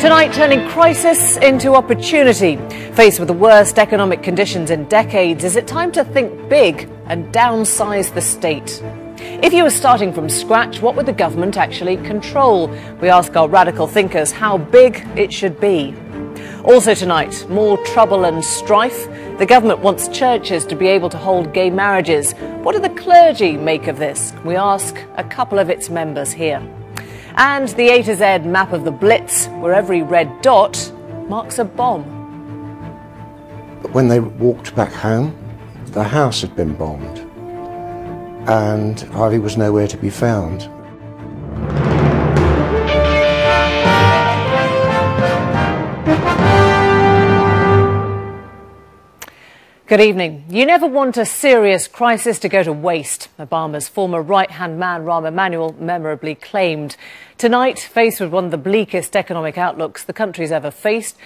Tonight, turning crisis into opportunity. Faced with the worst economic conditions in decades, is it time to think big and downsize the state? If you were starting from scratch, what would the government actually control? We ask our radical thinkers how big it should be. Also tonight, more trouble and strife. The government wants churches to be able to hold gay marriages. What do the clergy make of this? We ask a couple of its members here. And the A to Z map of the Blitz, where every red dot marks a bomb. But when they walked back home, the house had been bombed, and Harvey was nowhere to be found. Good evening. You never want a serious crisis to go to waste, Obama's former right-hand man, Rahm Emanuel, memorably claimed. Tonight, faced with one of the bleakest economic outlooks the country's ever faced,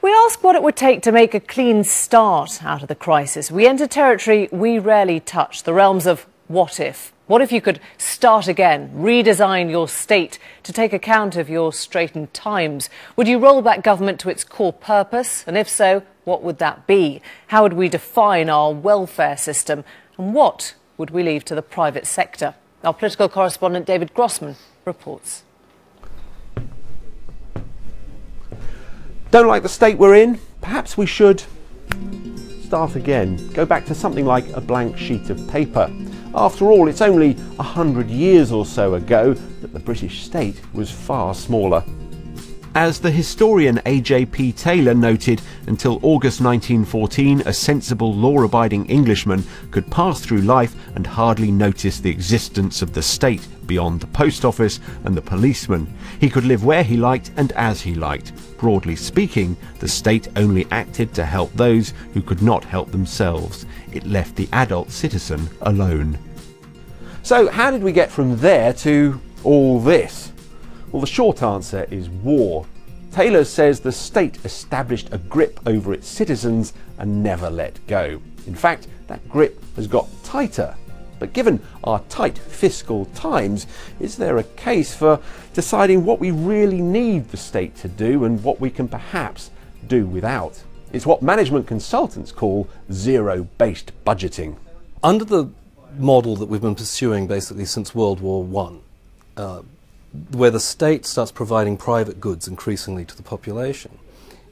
we ask what it would take to make a clean start out of the crisis. We enter territory we rarely touch, the realms of what if. What if you could start again, redesign your state to take account of your straitened times? Would you roll back government to its core purpose? And if so, what would that be? How would we define our welfare system? And what would we leave to the private sector? Our political correspondent David Grossman reports. Don't like the state we're in? Perhaps we should start again. Go back to something like a blank sheet of paper. After all, it's only 100 years or so ago that the British state was far smaller. As the historian A.J.P. Taylor noted, until August 1914, a sensible, law-abiding Englishman could pass through life and hardly notice the existence of the state beyond the post office and the policeman. He could live where he liked and as he liked. Broadly speaking, the state only acted to help those who could not help themselves. It left the adult citizen alone. So how did we get from there to all this? Well, the short answer is war. Taylor says the state established a grip over its citizens and never let go. In fact, that grip has got tighter. But given our tight fiscal times, is there a case for deciding what we really need the state to do and what we can perhaps do without? It's what management consultants call zero-based budgeting. Under the model that we've been pursuing basically since World War I, where the state starts providing private goods increasingly to the population,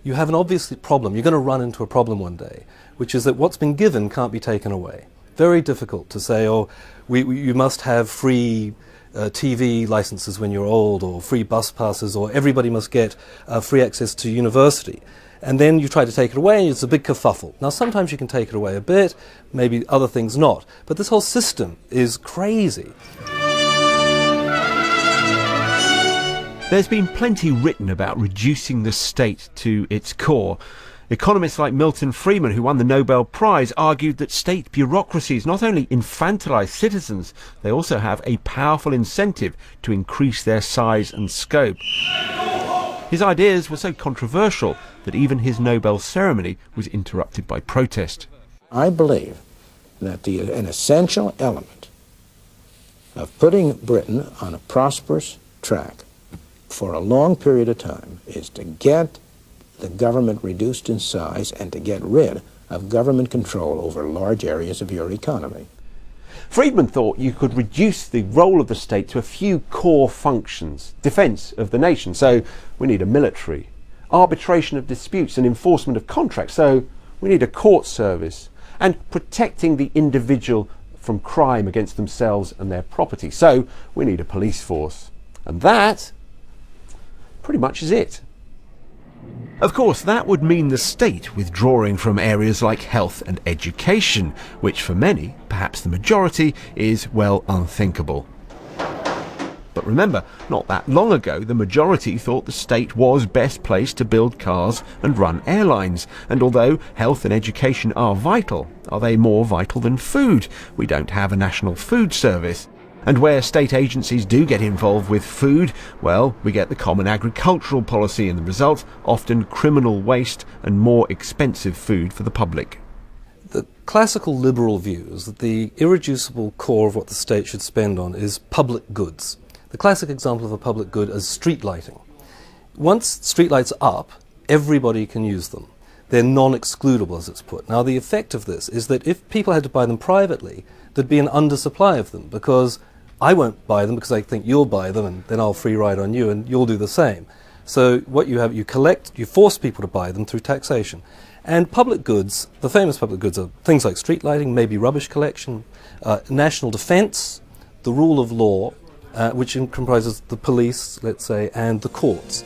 you have an obvious problem. You're going to run into a problem one day, which is that what's been given can't be taken away. Very difficult to say, oh, you must have free TV licenses when you're old, or free bus passes, or everybody must get free access to university. And then you try to take it away, and it's a big kerfuffle. Now, sometimes you can take it away a bit, maybe other things not. But this whole system is crazy. There's been plenty written about reducing the state to its core. Economists like Milton Friedman, who won the Nobel Prize, argued that state bureaucracies not only infantilise citizens, they also have a powerful incentive to increase their size and scope. His ideas were so controversial that even his Nobel ceremony was interrupted by protest. I believe that an essential element of putting Britain on a prosperous track for a long period of time is to get the government reduced in size and to get rid of government control over large areas of your economy. Friedman thought you could reduce the role of the state to a few core functions. Defence of the nation, so we need a military. Arbitration of disputes and enforcement of contracts, so we need a court service. And protecting the individual from crime against themselves and their property, so we need a police force. And that pretty much is it. Of course, that would mean the state withdrawing from areas like health and education, which for many, perhaps the majority, is, well, unthinkable. But remember, not that long ago, the majority thought the state was best placed to build cars and run airlines. And although health and education are vital, are they more vital than food? We don't have a national food service. And where state agencies do get involved with food, well, we get the Common Agricultural Policy, and the result, often criminal waste and more expensive food for the public. The classical liberal view is that the irreducible core of what the state should spend on is public goods. The classic example of a public good is street lighting. once streetlights are up, everybody can use them. They're non-excludable, as it's put. Now, the effect of this is that if people had to buy them privately, there'd be an undersupply of them, because I won't buy them because I think you'll buy them, and then I'll free ride on you, and you'll do the same. So what you have, you force people to buy them through taxation. And public goods, the famous public goods are things like street lighting, maybe rubbish collection, national defence, the rule of law, which comprises the police, let's say, and the courts.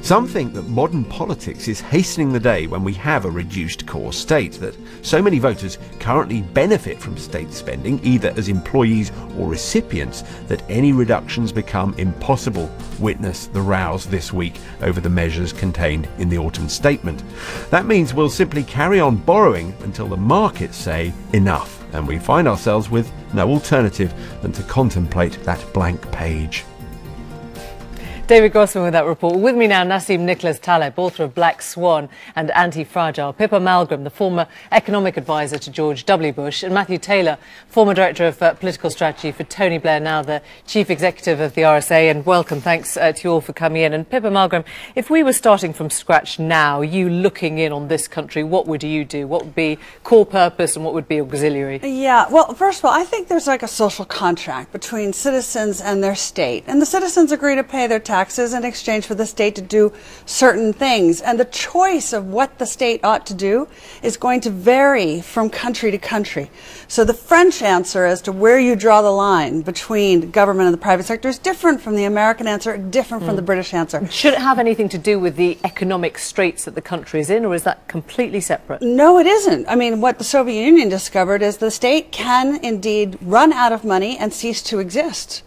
Some think that modern politics is hastening the day when we have a reduced core state, that so many voters currently benefit from state spending, either as employees or recipients, that any reductions become impossible. Witness the rows this week over the measures contained in the autumn statement. That means we'll simply carry on borrowing until the markets say enough, and we find ourselves with no alternative than to contemplate that blank page. David Grossman with that report. With me now, Nassim Nicholas Taleb, author of Black Swan and Anti-Fragile, Pippa Malmgren, the former economic advisor to George W. Bush, and Matthew Taylor, former director of political strategy for Tony Blair, now the chief executive of the RSA. And welcome. Thanks to you all for coming in. And Pippa Malmgren, if we were starting from scratch now, you looking in on this country, what would you do? What would be core purpose and what would be auxiliary? Yeah, well, first of all, I think there's like a social contract between citizens and their state. And the citizens agree to pay their taxes in exchange for the state to do certain things. And the choice of what the state ought to do is going to vary from country to country. So the French answer as to where you draw the line between government and the private sector is different from the American answer, different from the British answer. Should it have anything to do with the economic straits that the country is in, or is that completely separate? No, it isn't. I mean, what the Soviet Union discovered is the state can indeed run out of money and cease to exist.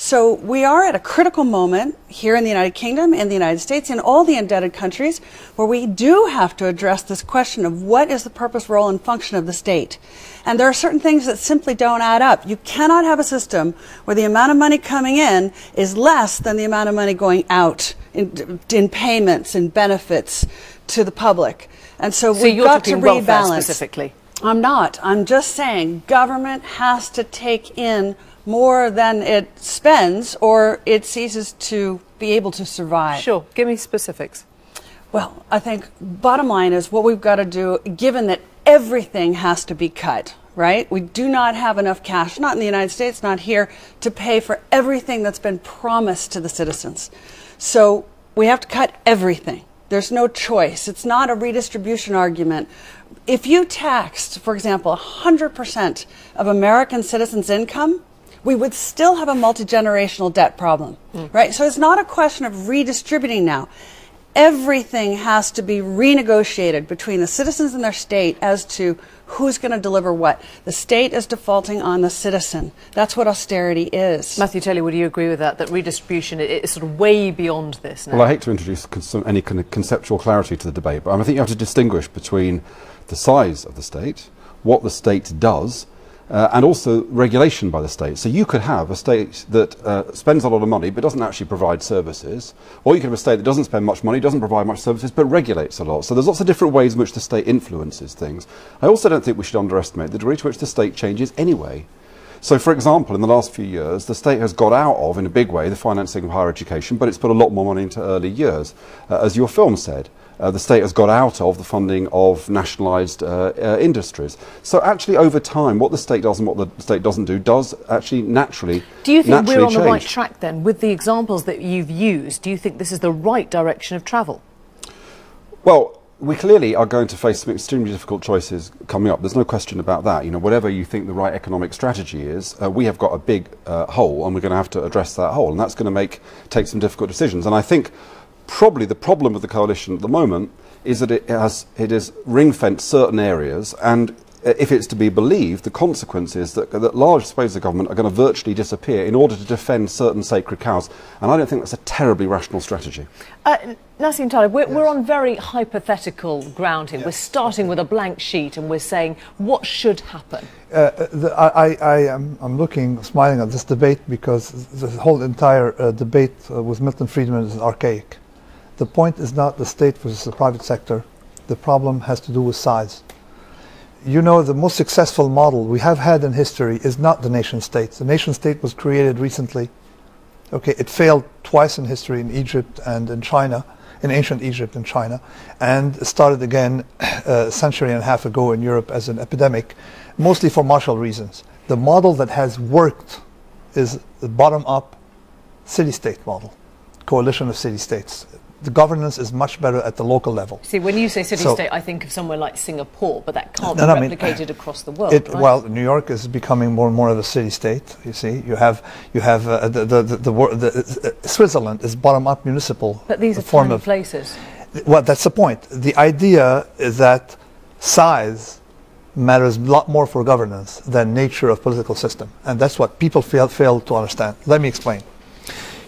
So we are at a critical moment here in the United Kingdom, in the United States, in all the indebted countries, where we do have to address this question of what is the purpose, role, and function of the state. And there are certain things that simply don't add up. You cannot have a system where the amount of money coming in is less than the amount of money going out in payments and benefits to the public. And so we've got to rebalance. Specifically? I'm not. I'm just saying government has to take in more than it spends, or it ceases to be able to survive. Sure. Give me specifics. Well, I think bottom line is what we've got to do, given that everything has to be cut, right? We do not have enough cash, not in the United States, not here, to pay for everything that's been promised to the citizens. So we have to cut everything. There's no choice. It's not a redistribution argument. If you taxed, for example, 100% of American citizens' income, we would still have a multi-generational debt problem, right? So it's not a question of redistributing now. Everything has to be renegotiated between the citizens and their state as to who's going to deliver what. The state is defaulting on the citizen. That's what austerity is. Matthew Taylor, would you agree with that, that redistribution is sort of way beyond this now? Well, I hate to introduce any kind of conceptual clarity to the debate, but I think you have to distinguish between the size of the state, what the state does, and also regulation by the state. So you could have a state that spends a lot of money but doesn't actually provide services, or you could have a state that doesn't spend much money, doesn't provide much services, but regulates a lot. So there's lots of different ways in which the state influences things. I also don't think we should underestimate the degree to which the state changes anyway. So, for example, in the last few years, the state has got out of, in a big way, the financing of higher education, but it's put a lot more money into early years. As your film said, the state has got out of the funding of nationalised industries. So actually, over time, what the state does and what the state doesn't do does actually naturally Do you think we're on change. the right track then? With the examples that you've used, do you think this is the right direction of travel? Well, we clearly are going to face some extremely difficult choices coming up. There's no question about that. You know, whatever you think the right economic strategy is, we have got a big hole, and we're going to have to address that hole, and that's going to take some difficult decisions. And I think probably the problem with the coalition at the moment is that it has ring-fenced certain areas, and if it's to be believed, the consequence is that large swathes of government are going to virtually disappear in order to defend certain sacred cows. And I don't think that's a terribly rational strategy. Nassim Taleb, we're on very hypothetical ground here. We're starting with a blank sheet and we're saying what should happen. I'm smiling at this debate because the whole entire debate with Milton Friedman is archaic. The point is not the state versus the private sector. The problem has to do with size. You know, the most successful model we have had in history is not the nation state. The nation state was created recently Okay, it failed twice in history in Egypt and in China, in ancient Egypt and China, and started again a century and a half ago in Europe as an epidemic, mostly for martial reasons. The model that has worked is the bottom-up city-state model, coalition of city-states. The governance is much better at the local level. See, when you say city-state, I think of somewhere like Singapore, but that can't be replicated across the world, right? Well, New York is becoming more and more of a city-state. You see, you have Switzerland is bottom-up municipal. But these are tiny places. Well, that's the point. The idea is that size matters a lot more for governance than nature of political system, and that's what people fail to understand. Let me explain.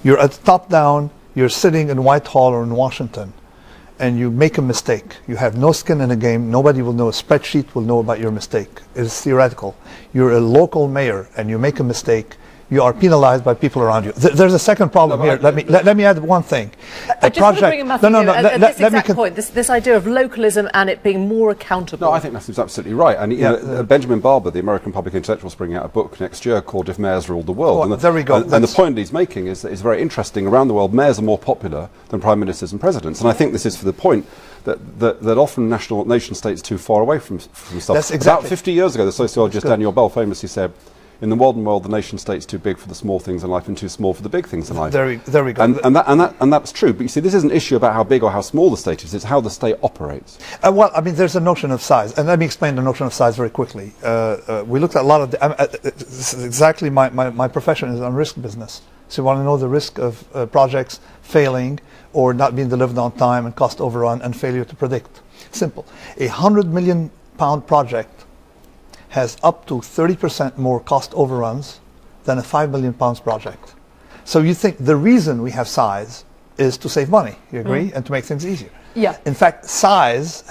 You're at top-down. You're sitting in Whitehall or in Washington, and you make a mistake. You have no skin in the game. Nobody will know. A spreadsheet will know about your mistake. It is theoretical. You're a local mayor, and you make a mistake. You are penalized by people around you. There's a second problem here. Let me add one thing. I just want to bring him up this idea of localism and it being more accountable. No, I think that's absolutely right. And you know, Benjamin Barber, the American public intellectual, is bringing out a book next year called "If Mayors Ruled the World." There we go. And the point he's making is that it's very interesting. Around the world, mayors are more popular than prime ministers and presidents. And I think this is for the point that often nation states are too far away from stuff. That's exactly. About 50 years ago, the sociologist Daniel Bell famously said, in the modern world, the nation state's too big for the small things in life and too small for the big things in life. There we go. And that's true. But you see, this is an issue about how big or how small the state is. It's how the state operates. Well, I mean, there's a notion of size. And let me explain the notion of size very quickly. We looked at a lot of this is exactly my profession is on risk business. So you want to know the risk of projects failing or not being delivered on time and cost overrun and failure to predict. Simple. A £100 million project has up to 30% more cost overruns than a £5 million project. So you think the reason we have size is to save money, you agree, and to make things easier. Yeah. In fact, size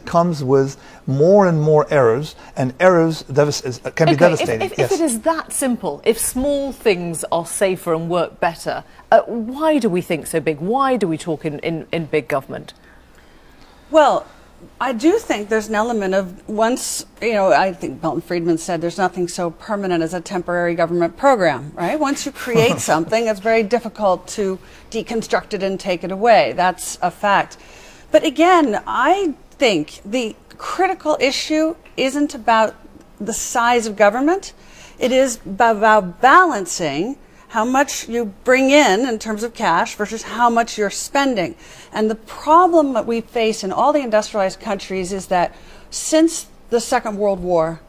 comes with more and more errors, and errors can be devastating. If it is that simple, if small things are safer and work better, why do we think so big? Why do we talk in big government? Well, I do think there's an element of once, you know, I think Milton Friedman said there's nothing so permanent as a temporary government program, right? Once you create something, it's very difficult to deconstruct it and take it away. That's a fact. But again, I think the critical issue isn't about the size of government. It is about balancing how much you bring in terms of cash versus how much you're spending. And the problem that we face in all the industrialized countries is that since the Second World War,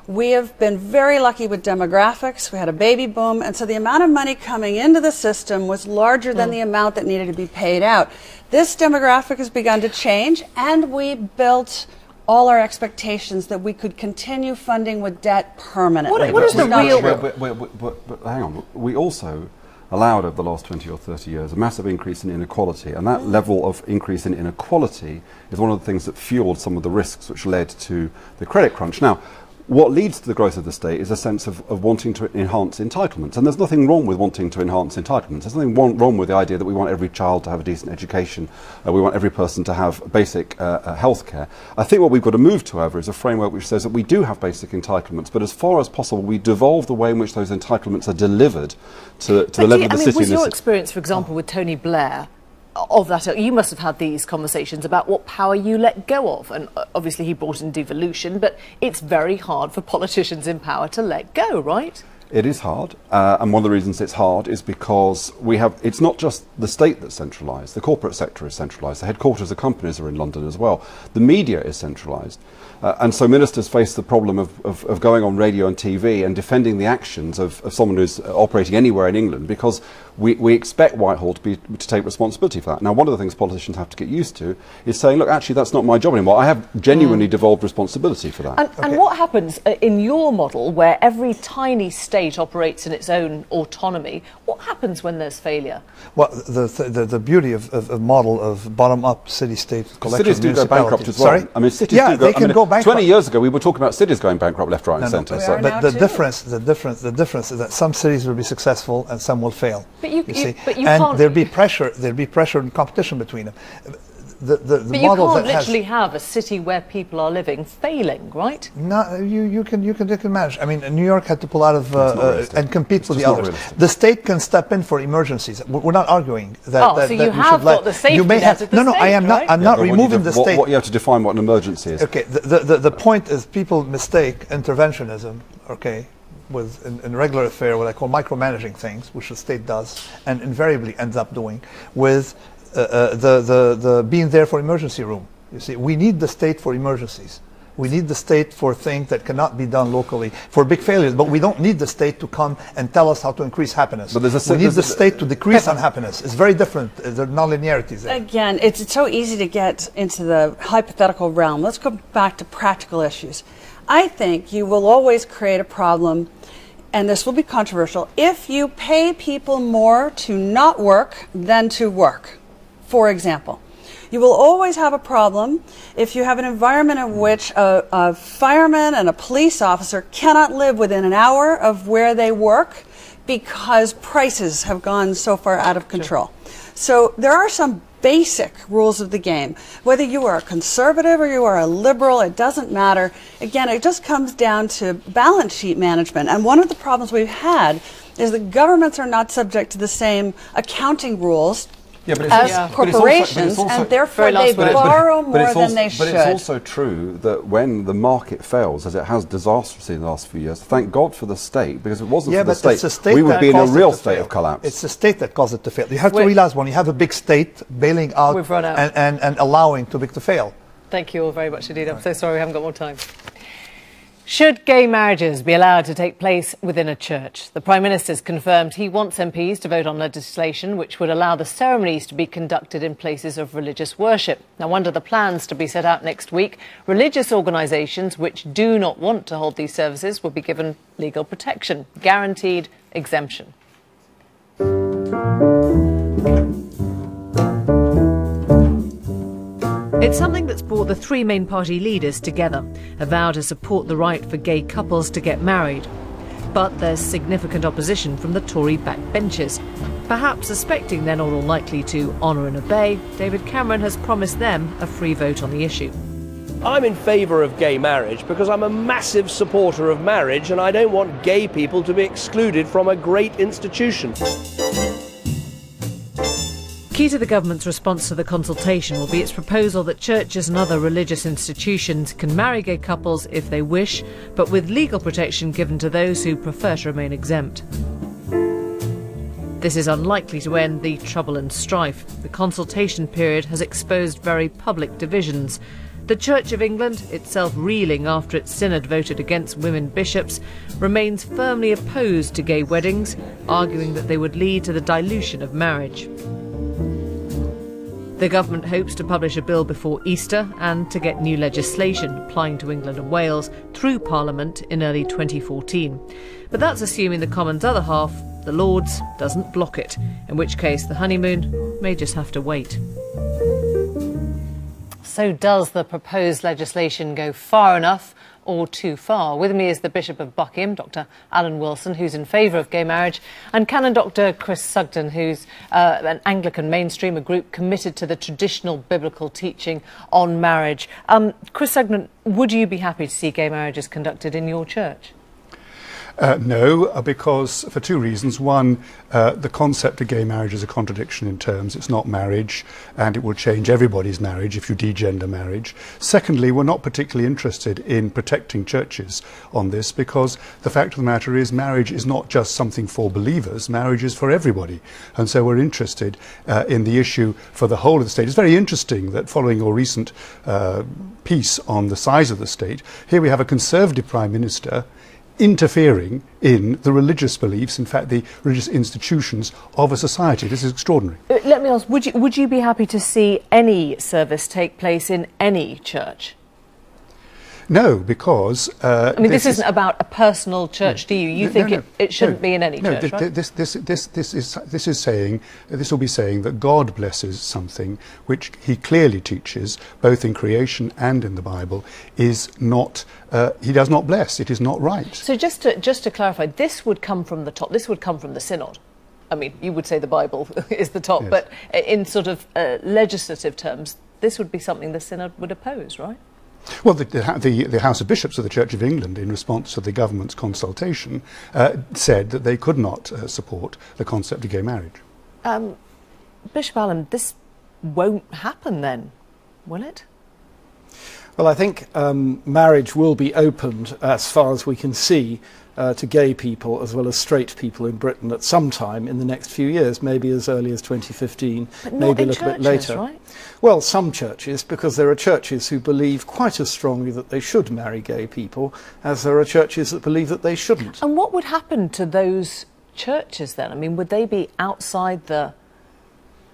we have been very lucky with demographics. We had a baby boom, and so the amount of money coming into the system was larger than the amount that needed to be paid out. This demographic has begun to change, and we built all our expectations that we could continue funding with debt permanently. What is the real... But hang on, we also allowed over the last 20 or 30 years a massive increase in inequality, and that level of increase in inequality is one of the things that fueled some of the risks which led to the credit crunch. Now, what leads to the growth of the state is a sense of wanting to enhance entitlements. And there's nothing wrong with wanting to enhance entitlements. There's nothing wrong with the idea that we want every child to have a decent education, we want every person to have basic health care. I think what we've got to move to, however, is a framework which says that we do have basic entitlements, but as far as possible, we devolve the way in which those entitlements are delivered to the level of the city. Was your experience, for example, with Tony Blair, of that, you must have had these conversations about what power you let go of, and obviously he brought in devolution, but it's very hard for politicians in power to let go, right? It is hard, and one of the reasons it's hard is because it's not just the state that's centralised, the corporate sector is centralised, the headquarters of companies are in London as well, the media is centralised. And so ministers face the problem of going on radio and TV and defending the actions of someone who's operating anywhere in England, because we expect Whitehall to take responsibility for that. Now, one of the things politicians have to get used to is saying, look, actually, that's not my job anymore. I have genuinely devolved responsibility for that. And what happens in your model, where every tiny state operates in its own autonomy, what happens when there's failure? Well, the beauty of a model of bottom-up city-state collection. Cities do go bankrupt as well. Sorry? I mean, cities yeah, do go, they can go bankrupt. 20 years ago, we were talking about cities going bankrupt left, right, and centre. So. But the difference is that some cities will be successful and some will fail. But you see, can't. There'll be pressure and competition between them. the but you model can't that literally have a city where people are living failing, right? No, you can manage. I mean, New York had to pull out of and compete with the others. Realistic. The state can step in for emergencies. We're not arguing that. So you have got the safety net of the no, state, I am not. right? I'm not removing the state. What you have to define what an emergency is. Okay, the point is people mistake interventionism, okay, with in regular affair, what I call micromanaging things, which the state does and invariably ends up doing, with the being there for emergency room. You see, we need the state for emergencies. We need the state for things that cannot be done locally, for big failures, but we don't need the state to come and tell us how to increase happiness. But we need the state to decrease unhappiness. It's very different. There are non-linearities there. Again, it's so easy to get into the hypothetical realm. Let's go back to practical issues. I think you will always create a problem, and this will be controversial, if you pay people more to not work than to work. For example, you will always have a problem if you have an environment in which a fireman and a police officer cannot live within an hour of where they work because prices have gone so far out of control. So there are some basic rules of the game. Whether you are a conservative or you are a liberal, it doesn't matter. Again, it just comes down to balance sheet management. And one of the problems we've had is that governments are not subject to the same accounting rules as corporations, and therefore they borrow more than they should. But it's also true that when the market fails, as it has disastrously in the last few years, thank God for the state, because if it wasn't for the state, we would be in a real state of collapse. It's the state that caused it to fail. You have to realize when you have a big state bailing out and allowing too big to fail. Thank you all very much indeed. I'm so sorry we haven't got more time. Should gay marriages be allowed to take place within a church? The Prime Minister's confirmed he wants MPs to vote on legislation which would allow the ceremonies to be conducted in places of religious worship. Now, under the plans to be set out next week, religious organisations which do not want to hold these services will be given legal protection, guaranteed exemption. It's something that's brought the three main party leaders together, a vow to support the right for gay couples to get married. But there's significant opposition from the Tory backbenchers. Perhaps suspecting they're not all likely to honour and obey, David Cameron has promised them a free vote on the issue. I'm in favour of gay marriage because I'm a massive supporter of marriage and I don't want gay people to be excluded from a great institution. Key to the government's response to the consultation will be its proposal that churches and other religious institutions can marry gay couples if they wish, but with legal protection given to those who prefer to remain exempt. This is unlikely to end the trouble and strife. The consultation period has exposed very public divisions. The Church of England, itself reeling after its synod voted against women bishops, remains firmly opposed to gay weddings, arguing that they would lead to the dilution of marriage. The government hopes to publish a bill before Easter and to get new legislation applying to England and Wales through Parliament in early 2014. But that's assuming the Commons' other half, the Lords, doesn't block it, in which case the honeymoon may just have to wait. So does the proposed legislation go far enough or too far? With me is the Bishop of Buckingham, Dr. Alan Wilson, who's in favour of gay marriage, and Canon Dr. Chris Sugden, who's an Anglican mainstream, a group committed to the traditional biblical teaching on marriage. Chris Sugden, would you be happy to see gay marriages conducted in your church? No, because for two reasons. One, the concept of gay marriage is a contradiction in terms. It's not marriage, and it will change everybody's marriage if you degender marriage. Secondly, we're not particularly interested in protecting churches on this, because the fact of the matter is marriage is not just something for believers, marriage is for everybody. And so we're interested in the issue for the whole of the state. It's very interesting that following your recent piece on the size of the state, here we have a Conservative Prime Minister interfering in the religious beliefs, in fact the religious institutions of a society. This is extraordinary. Let me ask, would you be happy to see any service take place in any church? No, because I mean, this isn't about a personal church, do you? You think it shouldn't be in any church, right? This is saying, this will be saying that God blesses something which He clearly teaches, both in creation and in the Bible, is not. He does not bless. It is not right. So just to clarify, this would come from the top. This would come from the synod. I mean, you would say the Bible is the top, yes. But in sort of legislative terms, this would be something the Synod would oppose, right? Well, the House of Bishops of the Church of England, in response to the government's consultation, said that they could not support the concept of gay marriage. Bishop Allen, this won't happen then, will it? Well, I think marriage will be opened, as far as we can see, to gay people as well as straight people in Britain at some time in the next few years, maybe as early as 2015, but not maybe a in little churches, bit later. Right? Well, some churches, because there are churches who believe quite as strongly that they should marry gay people as there are churches that believe that they shouldn't. And what would happen to those churches then? I mean, would they be outside the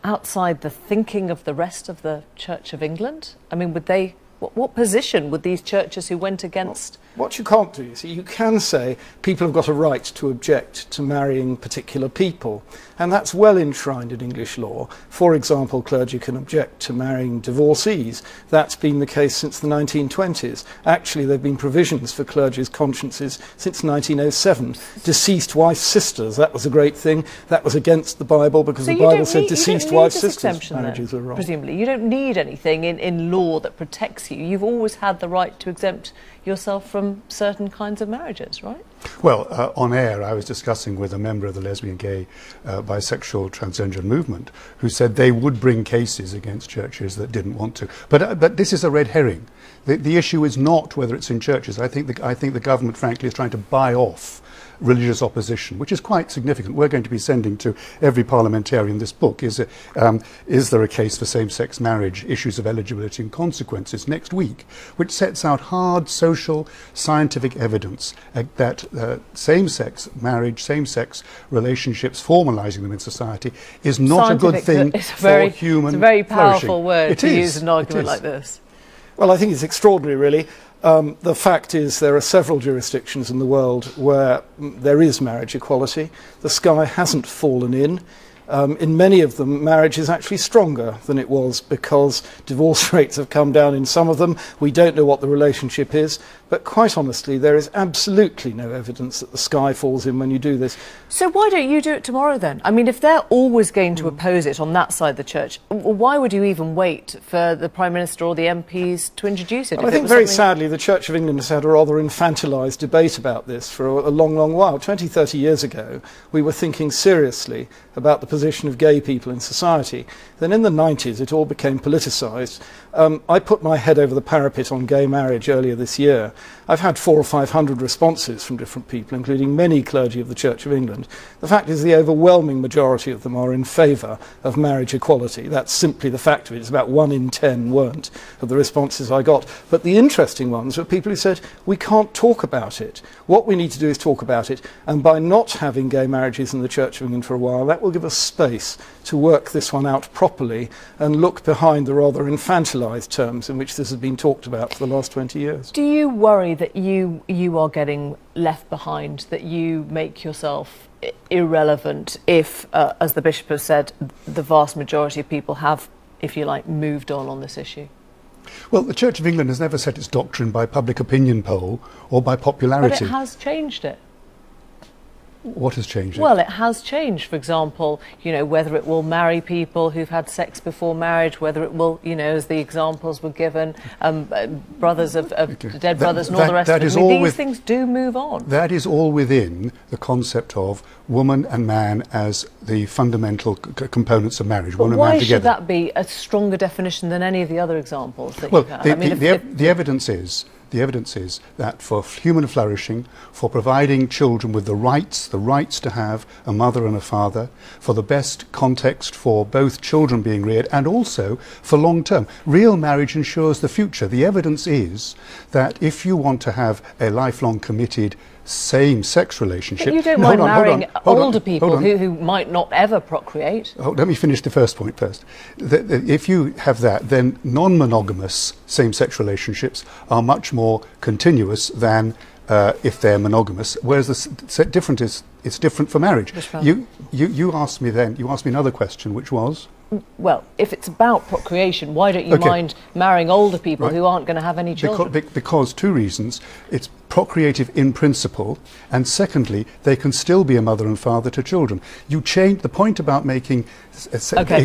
thinking of the rest of the Church of England? I mean, would they... What position would these churches who went against... What you can't do, you see, you can say people have got a right to object to marrying particular people, and that's well enshrined in English law. For example, clergy can object to marrying divorcees. That's been the case since the 1920s. Actually, there have been provisions for clergy's consciences since 1907. Deceased wife's sisters, that was a great thing. That was against the Bible because the Bible said deceased wife's sisters' marriages were wrong. Presumably, you don't need anything in law that protects you. You've always had the right to exempt yourself from certain kinds of marriages, right? Well, on air, I was discussing with a member of the lesbian, gay, bisexual, transgender movement who said they would bring cases against churches that didn't want to. But this is a red herring. The issue is not whether it's in churches. I think the government, frankly, is trying to buy off religious opposition, which is quite significant. We're going to be sending to every parliamentarian this book, Is there a case for same-sex marriage, issues of eligibility and consequences, next week, which sets out hard social, scientific evidence that same-sex marriage, same-sex relationships, formalising them in society, is not a good thing for human flourishing. It's a very powerful word to use in an argument like this. Well, I think it's extraordinary, really. The fact is there are several jurisdictions in the world where there is marriage equality. The sky hasn't fallen in. In many of them, marriage is actually stronger than it was because divorce rates have come down in some of them. We don't know what the relationship is. But quite honestly, there is absolutely no evidence that the sky falls in when you do this. So why don't you do it tomorrow then? I mean, if they're always going to oppose it on that side of the church, why would you even wait for the Prime Minister or the MPs to introduce it? Well, I think very sadly the Church of England has had a rather infantilised debate about this for a long, long while. 20, 30 years ago, we were thinking seriously about the position of gay people in society. Then in the 90s, it all became politicised. I put my head over the parapet on gay marriage earlier this year. I've had 400 or 500 responses from different people, including many clergy of the Church of England. The fact is the overwhelming majority of them are in favour of marriage equality. That's simply the fact of it. It's about 1 in 10 weren't of the responses I got. But the interesting ones were people who said, we can't talk about it. What we need to do is talk about it. And by not having gay marriages in the Church of England for a while, that will give us space to work this one out properly and look behind the rather infantilised terms in which this has been talked about for the last 20 years. Do you worry that you are getting left behind, that you make yourself irrelevant if, as the Bishop has said, the vast majority of people have, if you like, moved on this issue? Well, the Church of England has never set its doctrine by public opinion poll or by popularity. But it has changed it. What has changed? Well, it has changed. For example, you know, whether it will marry people who've had sex before marriage, whether it will, you know, as the examples were given, brothers of dead brothers and all the rest of it. I mean, these things do move on. That is all within the concept of woman and man as the fundamental components of marriage. But woman why and man together. should that be a stronger definition than any of the other examples that well, you've had? the evidence is. The evidence is that for human flourishing, for providing children with the rights to have a mother and a father, for the best context for both children being reared and also for long term, real marriage ensures the future. The evidence is that if you want to have a lifelong committed same-sex relationship... But you don't mind marrying older people who might not ever procreate. Oh, let me finish the first point first. If you have that, then non-monogamous same-sex relationships are much more continuous than if they're monogamous, whereas it's different for marriage. You asked me another question, which was? Well, if it's about procreation, why don't you mind marrying older people who aren't going to have any children? Because two reasons. procreative in principle, and secondly, they can still be a mother and father to children. You change the point about making,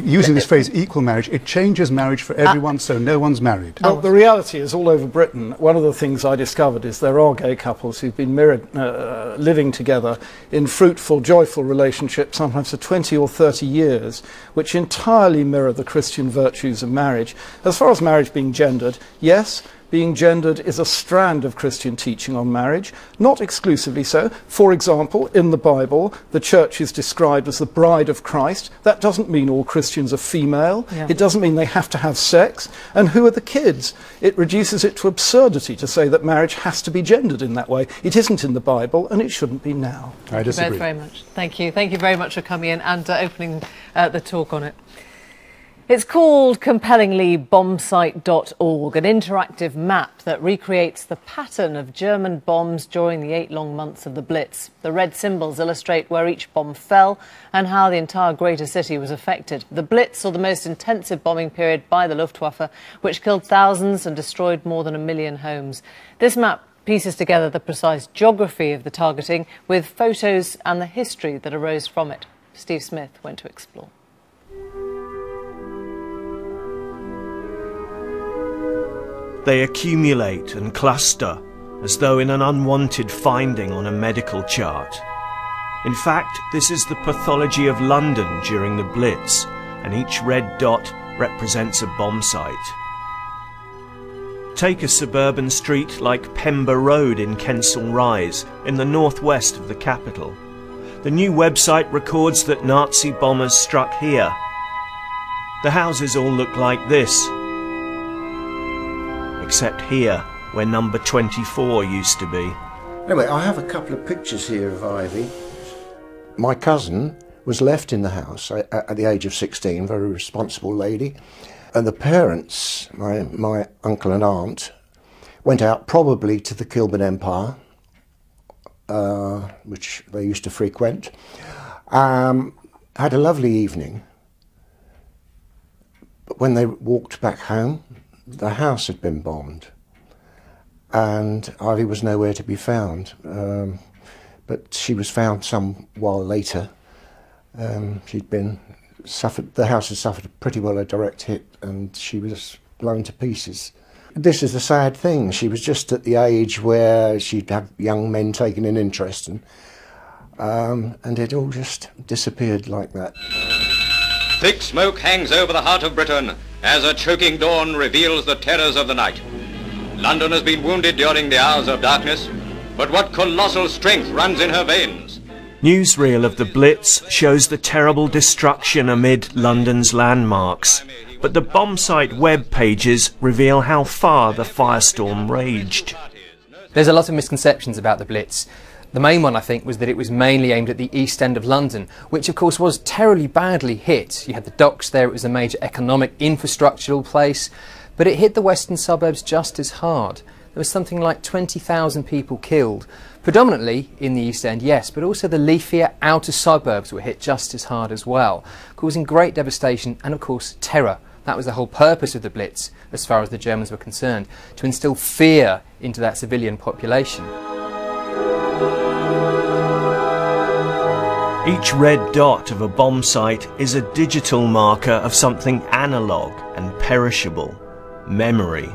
using this phrase equal marriage, it changes marriage for everyone, so no one's married. Well, the reality is all over Britain, one of the things I discovered is there are gay couples who've been living together in fruitful, joyful relationships, sometimes for 20 or 30 years, which entirely mirror the Christian virtues of marriage. As far as marriage being gendered, yes, being gendered is a strand of Christian teaching on marriage, not exclusively so. For example, in the Bible, the church is described as the bride of Christ. That doesn't mean all Christians are female. Yeah. It doesn't mean they have to have sex. And who are the kids? It reduces it to absurdity to say that marriage has to be gendered in that way. It isn't in the Bible, and it shouldn't be now. I disagree. Thank you both very much. Thank you. Thank you very much for coming in and opening the talk on it. It's called compellinglybombsite.org, an interactive map that recreates the pattern of German bombs during the 8 long months of the Blitz. The red symbols illustrate where each bomb fell and how the entire greater city was affected. The Blitz saw the most intensive bombing period by the Luftwaffe, which killed thousands and destroyed more than 1 million homes. This map pieces together the precise geography of the targeting with photos and the history that arose from it. Steve Smith went to explore. They accumulate and cluster, as though in an unwanted finding on a medical chart. In fact, this is the pathology of London during the Blitz, and each red dot represents a bomb site. Take a suburban street like Pember Road in Kensal Rise, in the northwest of the capital. The new website records that Nazi bombers struck here. The houses all look like this, except here, where number 24 used to be. Anyway, I have a couple of pictures here of Ivy. My cousin was left in the house at the age of 16, very responsible lady, and the parents, my uncle and aunt, went out probably to the Kilburn Empire, which they used to frequent, had a lovely evening, but when they walked back home, the house had been bombed and Ivy was nowhere to be found, but she was found some while later. The house had suffered pretty well a direct hit and she was blown to pieces. This is the sad thing, she was just at the age where she'd have young men taking an interest in, and it all just disappeared like that. Thick smoke hangs over the heart of Britain as a choking dawn reveals the terrors of the night. London has been wounded during the hours of darkness, but what colossal strength runs in her veins. Newsreel of the Blitz shows the terrible destruction amid London's landmarks, but the bomb site web pages reveal how far the firestorm raged. There's a lot of misconceptions about the Blitz. The main one, I think, was that it was mainly aimed at the East End of London, which of course was terribly badly hit. You had the docks there, it was a major economic infrastructural place, but it hit the western suburbs just as hard. There was something like 20,000 people killed, predominantly in the East End, yes, but also the leafier outer suburbs were hit just as hard as well, causing great devastation and of course terror. That was the whole purpose of the Blitz, as far as the Germans were concerned, to instill fear into that civilian population. Each red dot of a bomb site is a digital marker of something analogue and perishable, memory.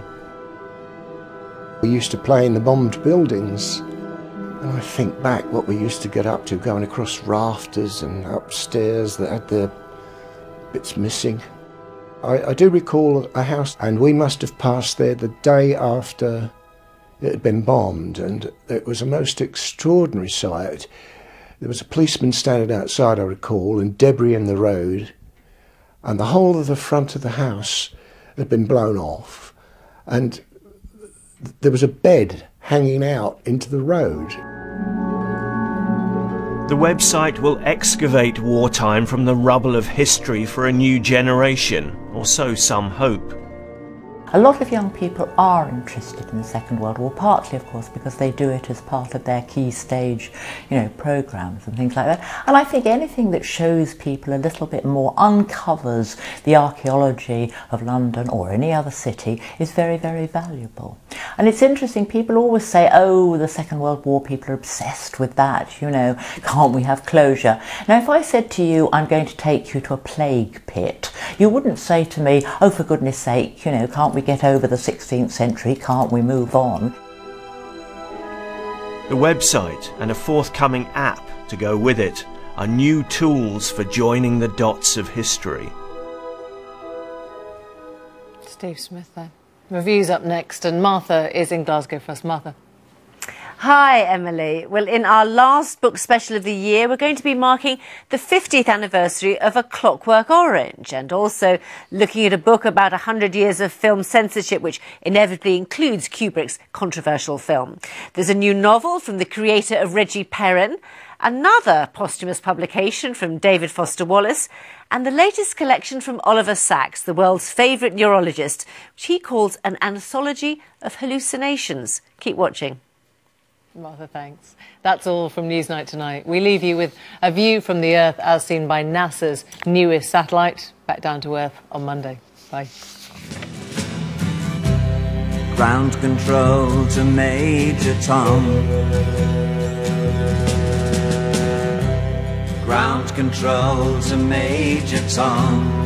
We used to play in the bombed buildings, and I think back what we used to get up to, going across rafters and upstairs that had their bits missing. I do recall a house, and we must have passed there the day after it had been bombed, and it was a most extraordinary sight. There was a policeman standing outside, I recall, and debris in the road, and the whole of the front of the house had been blown off, and there was a bed hanging out into the road. The website will excavate wartime from the rubble of history for a new generation, or so some hope. A lot of young people are interested in the Second World War, partly of course because they do it as part of their key stage, programmes and things like that. And I think anything that shows people a little bit more, uncovers the archaeology of London or any other city, is very, very valuable. And it's interesting, people always say, oh, the Second World War, people are obsessed with that, can't we have closure? Now, if I said to you, I'm going to take you to a plague pit, you wouldn't say to me, oh, for goodness sake, can't we get over the 16th century, can't we move on? The website and a forthcoming app to go with it are new tools for joining the dots of history. Steve Smith there. Review's up next, and Martha is in Glasgow for us. Martha. Hi, Emily. Well, in our last book special of the year, we're going to be marking the 50th anniversary of A Clockwork Orange, and also looking at a book about 100 years of film censorship, which inevitably includes Kubrick's controversial film. There's a new novel from the creator of Reggie Perrin, another posthumous publication from David Foster Wallace, and the latest collection from Oliver Sacks, the world's favourite neurologist, which he calls an anthology of hallucinations. Keep watching. Martha, thanks. That's all from Newsnight tonight. We leave you with a view from the Earth as seen by NASA's newest satellite. Back down to Earth on Monday. Bye. Ground control to Major Tom. Ground control to Major Tom.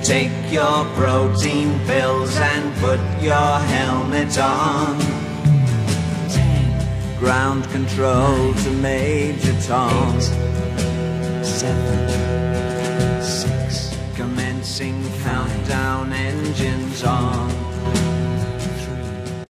Take your protein pills and put your helmet on. 10. Ground control 9, to Major Tom. 8, 7.